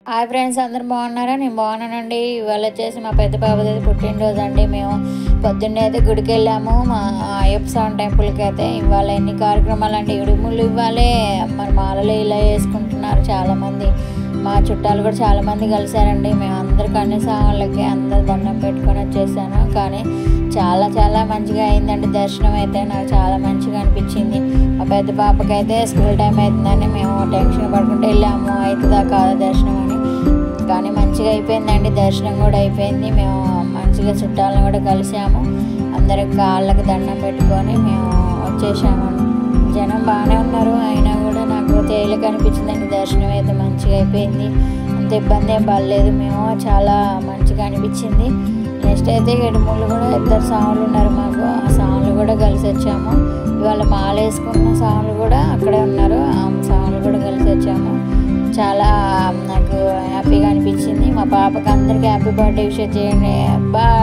Hi friends, అందరు బాగున్నారా? నేను బాగున్నానండి. ఇవాళ వచ్చేసి మా పెద్ద బాబుది పుట్టినరోజు అండి. మేము పొద్దున్నే అయితే గుడికి వెళ్ళాము, మా అయ్యప్ప స్వామి టెంపుల్కి. అయితే ఇవాళ ఎన్ని కార్యక్రమాలు అంటే ఇడుములు ఇవ్వాలి, మరి మాలలు ఇలా వేసుకుంటున్నారు చాలామంది. మా చుట్టాలు కూడా చాలామంది కలిశారండి. మేము అందరికి అన్ని సామాన్లకి అందరు దండం పెట్టుకొని వచ్చేసాను. కానీ చాలా చాలా మంచిగా అయిందండి దర్శనం. అయితే నాకు చాలా మంచిగా అనిపించింది. మా పెద్ద పాపకైతే స్కూల్ టైం అవుతుందని మేము టెన్షన్ పడుకుంటూ వెళ్ళాము, అవుతుందా కాదా దర్శనం అని. కానీ మంచిగా అయిపోయిందండి, దర్శనం కూడా అయిపోయింది. మేము మంచిగా చుట్టాలను కూడా కలిసాము, అందరికి కాళ్ళకి దండం పెట్టుకొని మేము వచ్చేసాము. జనం బాగానే ఉన్నారు, అయినా కూడా నాకు తేలిక అనిపించిందండి. దర్శనం అయితే మంచిగా అయిపోయింది, అంత ఇబ్బంది ఏం పడలేదు. మేము చాలా మంచిగా అనిపించింది. నెక్స్ట్ అయితే ఇడుములు కూడా ఇద్దరు సాములు ఉన్నారు మాకు, ఆ సాములు కూడా కలిసి వచ్చాము. ఇవాళ మాల వేసుకున్న సాములు కూడా అక్కడే ఉన్నారు, ఆ సాములు కూడా కలిసి వచ్చాము. చాలా నాకు హ్యాపీగా అనిపించింది. మా పాపకి అందరికీ హ్యాపీ బర్త్డే విష్ చేయండి. బాయ్.